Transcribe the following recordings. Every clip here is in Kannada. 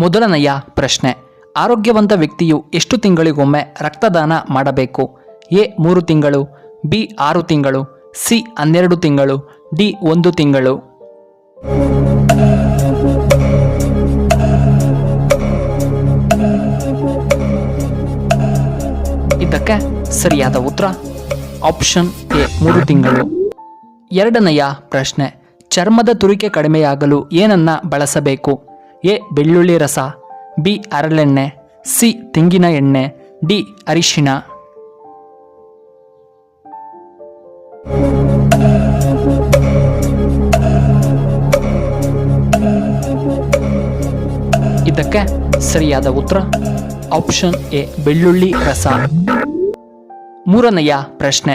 ಮೊದಲನೆಯ ಪ್ರಶ್ನೆ, ಆರೋಗ್ಯವಂತ ವ್ಯಕ್ತಿಯು ಎಷ್ಟು ತಿಂಗಳಿಗೊಮ್ಮೆ ರಕ್ತದಾನ ಮಾಡಬೇಕು? ಎ 3 ತಿಂಗಳು, ಬಿ 6 ತಿಂಗಳು, ಸಿ 12 ತಿಂಗಳು, ಡಿ 1 ತಿಂಗಳು. ಇದಕ್ಕೆ ಸರಿಯಾದ ಉತ್ತರ ಆಪ್ಷನ್ ಎ 3 ತಿಂಗಳು. ಎರಡನೆಯ ಪ್ರಶ್ನೆ, ಚರ್ಮದ ತುರಿಕೆ ಕಡಿಮೆಯಾಗಲು ಏನನ್ನ ಬಳಸಬೇಕು? ಎ ಬೆಳ್ಳುಳ್ಳಿ ರಸ, ಬಿ ಹರಳೆಣ್ಣೆ, ಸಿ ತೆಂಗಿನ ಎಣ್ಣೆ, ಡಿ ಅರಿಶಿಣ. ಇದಕ್ಕೆ ಸರಿಯಾದ ಉತ್ತರ ಆಪ್ಷನ್ ಎ ಬೆಳ್ಳುಳ್ಳಿ ರಸ. ಮೂರನೆಯ ಪ್ರಶ್ನೆ,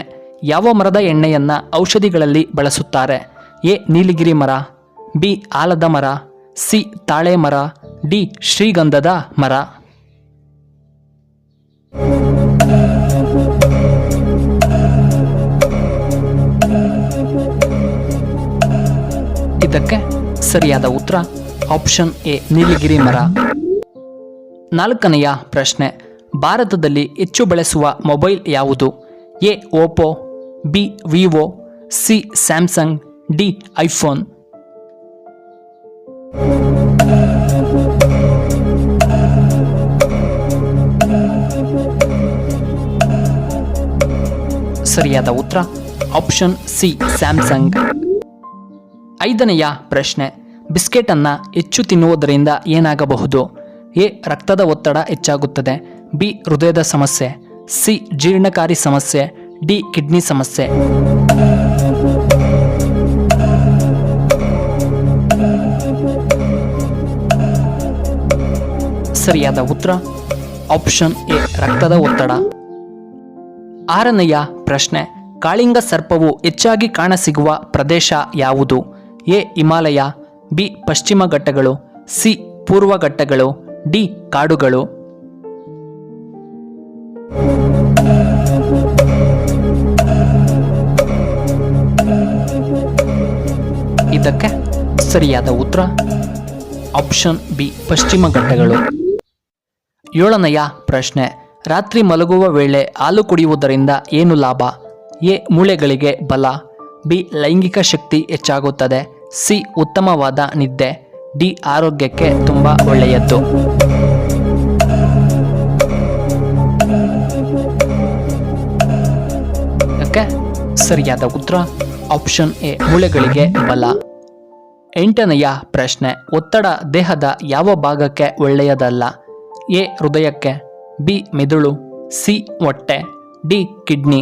ಯಾವ ಮರದ ಎಣ್ಣೆಯನ್ನ ಔಷಧಿಗಳಲ್ಲಿ ಬಳಸುತ್ತಾರೆ? ಎ ನೀಲಗಿರಿ ಮರ, ಬಿ ಆಲದ ಮರ, ಸಿ ತಾಳೆ ಮರ, ಡಿ ಶ್ರೀಗಂಧದ ಮರ. ಇದಕ್ಕೆ ಸರಿಯಾದ ಉತ್ತರ ಆಪ್ಷನ್ ಎ ನೀಲಗಿರಿ ಮರ. ನಾಲ್ಕನೆಯ ಪ್ರಶ್ನೆ, ಭಾರತದಲ್ಲಿ ಹೆಚ್ಚು ಬಳಸುವ ಮೊಬೈಲ್ ಯಾವುದು? A Oppo, B Vivo, C Samsung, D iPhone. ಸರಿಯಾದ ಉತ್ತರ ಆಪ್ಷನ್ ಸಿ ಸ್ಯಾಮ್ಸಂಗ್. ಐದನೆಯ ಪ್ರಶ್ನೆ, ಬಿಸ್ಕೆಟ್ ಅನ್ನ ಹೆಚ್ಚು ತಿನ್ನುವುದರಿಂದ ಏನಾಗಬಹುದು? ಎ ರಕ್ತದ ಒತ್ತಡ ಹೆಚ್ಚಾಗುತ್ತದೆ, ಬಿ ಹೃದಯದ ಸಮಸ್ಯೆ, ಸಿ ಜೀರ್ಣಕಾರಿ ಸಮಸ್ಯೆ, ಡಿ ಕಿಡ್ನಿ ಸಮಸ್ಯೆ. ಸರಿಯಾದ ಉತ್ತರ ಆಪ್ಷನ್ ಎ ರಕ್ತದ ಒತ್ತಡ. ಆರನೆಯ ಪ್ರಶ್ನೆ, ಕಾಳಿಂಗ ಸರ್ಪವು ಹೆಚ್ಚಾಗಿ ಕಾಣಸಿಗುವ ಪ್ರದೇಶ ಯಾವುದು? ಎ ಹಿಮಾಲಯ, ಬಿ ಪಶ್ಚಿಮ ಘಟ್ಟಗಳು, ಸಿ ಪೂರ್ವ ಘಟ್ಟಗಳು, ಡಿ ಕಾಡುಗಳು. ಇದಕ್ಕೆ ಸರಿಯಾದ ಉತ್ತರ ಆಪ್ಷನ್ ಬಿ ಪಶ್ಚಿಮ ಘಟ್ಟಗಳು. ಏಳನೆಯ ಪ್ರಶ್ನೆ, ರಾತ್ರಿ ಮಲಗುವ ವೇಳೆ ಹಾಲು ಕುಡಿಯುವುದರಿಂದ ಏನು ಲಾಭ? ಎ ಮೂಳೆಗಳಿಗೆ ಬಲ, ಬಿ ಲೈಂಗಿಕ ಶಕ್ತಿ ಹೆಚ್ಚಾಗುತ್ತದೆ, ಸಿ ಉತ್ತಮವಾದ ನಿದ್ದೆ, ಡಿ ಆರೋಗ್ಯಕ್ಕೆ ತುಂಬ ಒಳ್ಳೆಯದ್ದು. ಇದಕ್ಕೆ ಸರಿಯಾದ ಉತ್ತರ ಆಪ್ಷನ್ ಎ ಮೂಳೆಗಳಿಗೆ ಬಲ. ಎಂಟನೆಯ ಪ್ರಶ್ನೆ, ಒತ್ತಡ ದೇಹದ ಯಾವ ಭಾಗಕ್ಕೆ ಒಳ್ಳೆಯದಲ್ಲ? ಎ ಹೃದಯಕ್ಕೆ, ಬಿ ಮೆದುಳು, ಸಿ ಹೊಟ್ಟೆ, ಡಿ ಕಿಡ್ನಿ.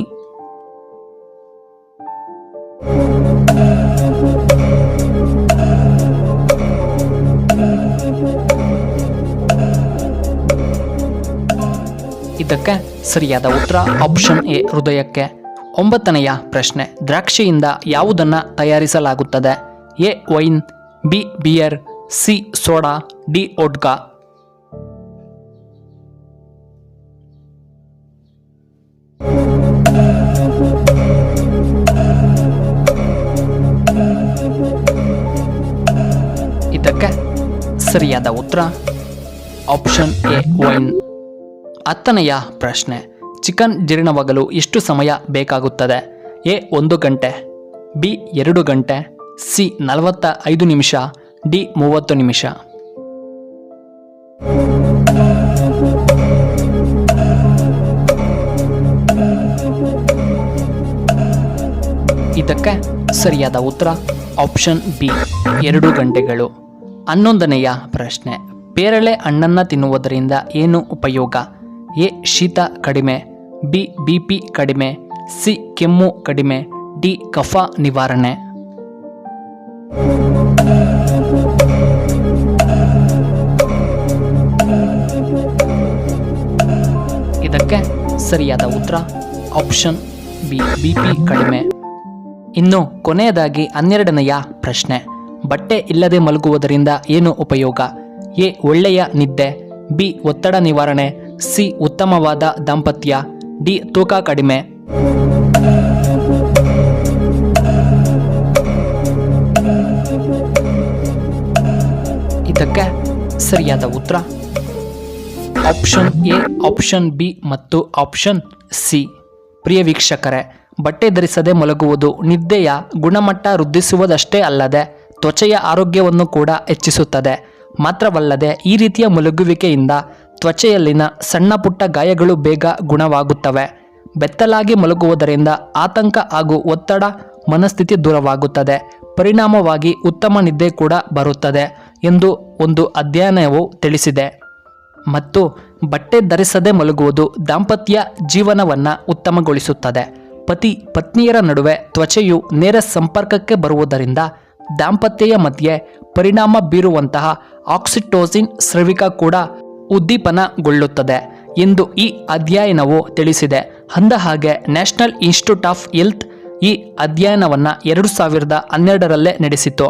ಇದಕ್ಕೆ ಸರಿಯಾದ ಉತ್ತರ ಆಪ್ಷನ್ ಎ ಹೃದಯಕ್ಕೆ. ಒಂಬತ್ತನೆಯ ಪ್ರಶ್ನೆ, ದ್ರಾಕ್ಷಿಯಿಂದ ಯಾವುದನ್ನು ತಯಾರಿಸಲಾಗುತ್ತದೆ? A wine, B beer, C soda, D vodka. ಇದಕ್ಕೆ ಸರಿಯಾದ ಉತ್ತರ ಆಪ್ಷನ್ ಎ ವೈನ್. ಹತ್ತನೆಯ ಪ್ರಶ್ನೆ, ಚಿಕನ್ ಜೀರ್ಣವಾಗಲು ಎಷ್ಟು ಸಮಯ ಬೇಕಾಗುತ್ತದೆ? ಎ 1 ಗಂಟೆ, ಬಿ 2 ಗಂಟೆ, ಸಿ 45 ನಿಮಿಷ, ಡಿ 30 ನಿಮಿಷ. ಇದಕ್ಕೆ ಸರಿಯಾದ ಉತ್ತರ ಆಪ್ಷನ್ ಬಿ 2 ಗಂಟೆಗಳು. 11ನೆಯ ಪ್ರಶ್ನೆ, ಪೇರಳೆ ಹಣ್ಣನ್ನು ತಿನ್ನುವುದರಿಂದ ಏನು ಉಪಯೋಗ? ಎ ಶೀತ ಕಡಿಮೆ, ಬಿ ಬಿಪಿ ಕಡಿಮೆ, ಸಿ ಕೆಮ್ಮು ಕಡಿಮೆ, ಡಿ ಕಫ ನಿವಾರಣೆ. ಇದಕ್ಕೆ ಸರಿಯಾದ ಉತ್ತರ ಆಪ್ಷನ್ ಬಿ ಬಿಪಿ ಕಡಿಮೆ. ಇನ್ನು ಕೊನೆಯದಾಗಿ 12ನೆಯ ಪ್ರಶ್ನೆ, ಬಟ್ಟೆ ಇಲ್ಲದೆ ಮಲಗುವುದರಿಂದ ಏನು ಉಪಯೋಗ? ಎ ಒಳ್ಳೆಯ ನಿದ್ದೆ, ಬಿ ಒತ್ತಡ ನಿವಾರಣೆ, ಸಿ ಉತ್ತಮವಾದ ದಾಂಪತ್ಯ, ಡಿ ತೂಕ ಕಡಿಮೆ. ಇದಕ್ಕೆ ಸರಿಯಾದ ಉತ್ತರ ಆಪ್ಷನ್ ಎ, ಆಪ್ಷನ್ ಬಿ ಮತ್ತು ಆಪ್ಷನ್ ಸಿ. ಪ್ರಿಯ ವೀಕ್ಷಕರೇ, ಬಟ್ಟೆ ಧರಿಸದೆ ಮಲಗುವುದು ನಿದ್ದೆಯ ಗುಣಮಟ್ಟ ವೃದ್ಧಿಸುವುದಷ್ಟೇ ಅಲ್ಲದೆ ತ್ವಚೆಯ ಆರೋಗ್ಯವನ್ನು ಕೂಡ ಹೆಚ್ಚಿಸುತ್ತದೆ. ಮಾತ್ರವಲ್ಲದೆ ಈ ರೀತಿಯ ಮಲಗುವಿಕೆಯಿಂದ ತ್ವಚೆಯಲ್ಲಿನ ಸಣ್ಣ ಪುಟ್ಟ ಗಾಯಗಳು ಬೇಗ ಗುಣವಾಗುತ್ತವೆ. ಬೆತ್ತಲಾಗಿ ಮಲಗುವುದರಿಂದ ಆತಂಕ ಹಾಗೂ ಒತ್ತಡ ಮನಸ್ಥಿತಿ ದೂರವಾಗುತ್ತದೆ. ಪರಿಣಾಮವಾಗಿ ಉತ್ತಮ ನಿದ್ದೆ ಕೂಡ ಬರುತ್ತದೆ ಎಂದು ಒಂದು ಅಧ್ಯಯನವು ತಿಳಿಸಿದೆ. ಮತ್ತು ಬಟ್ಟೆ ಧರಿಸದೆ ಮಲಗುವುದು ದಾಂಪತ್ಯ ಜೀವನವನ್ನು ಉತ್ತಮಗೊಳಿಸುತ್ತದೆ. ಪತಿ ಪತ್ನಿಯರ ನಡುವೆ ತ್ವಚೆಯು ನೇರ ಸಂಪರ್ಕಕ್ಕೆ ಬರುವುದರಿಂದ ದಾಂಪತ್ಯದ ಮಧ್ಯೆ ಪರಿಣಾಮ ಬೀರುವಂತಹ ಆಕ್ಸಿಟೋಸಿನ್ ಸ್ರವಿಕ ಕೂಡ ಉದ್ದೀಪನಗೊಳ್ಳುತ್ತದೆ ಎಂದು ಈ ಅಧ್ಯಯನವು ತಿಳಿಸಿದೆ. ಅಂದಹಾಗೆ ನ್ಯಾಷನಲ್ ಇನ್ಸ್ಟಿಟ್ಯೂಟ್ ಆಫ್ ಹೆಲ್ತ್ ಈ ಅಧ್ಯಯನವನ್ನು 2012ರಲ್ಲೇ ನಡೆಸಿತು.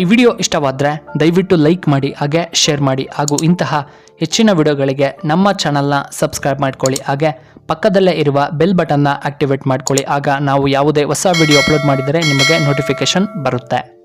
ಈ ವಿಡಿಯೋ ಇಷ್ಟವಾದರೆ ದಯವಿಟ್ಟು ಲೈಕ್ ಮಾಡಿ, ಹಾಗೆ ಶೇರ್ ಮಾಡಿ, ಹಾಗೂ ಇಂತಹ ಹೆಚ್ಚಿನ ವಿಡಿಯೋಗಳಿಗೆ ನಮ್ಮ ಚಾನಲ್ನ ಸಬ್ಸ್ಕ್ರೈಬ್ ಮಾಡ್ಕೊಳ್ಳಿ. ಹಾಗೆ ಪಕ್ಕದಲ್ಲೇ ಇರುವ ಬೆಲ್ ಬಟನ್ನ ಆಕ್ಟಿವೇಟ್ ಮಾಡ್ಕೊಳ್ಳಿ. ಆಗ ನಾವು ಯಾವುದೇ ಹೊಸ ವಿಡಿಯೋ ಅಪ್ಲೋಡ್ ಮಾಡಿದರೆ ನಿಮಗೆ ನೋಟಿಫಿಕೇಶನ್ ಬರುತ್ತೆ.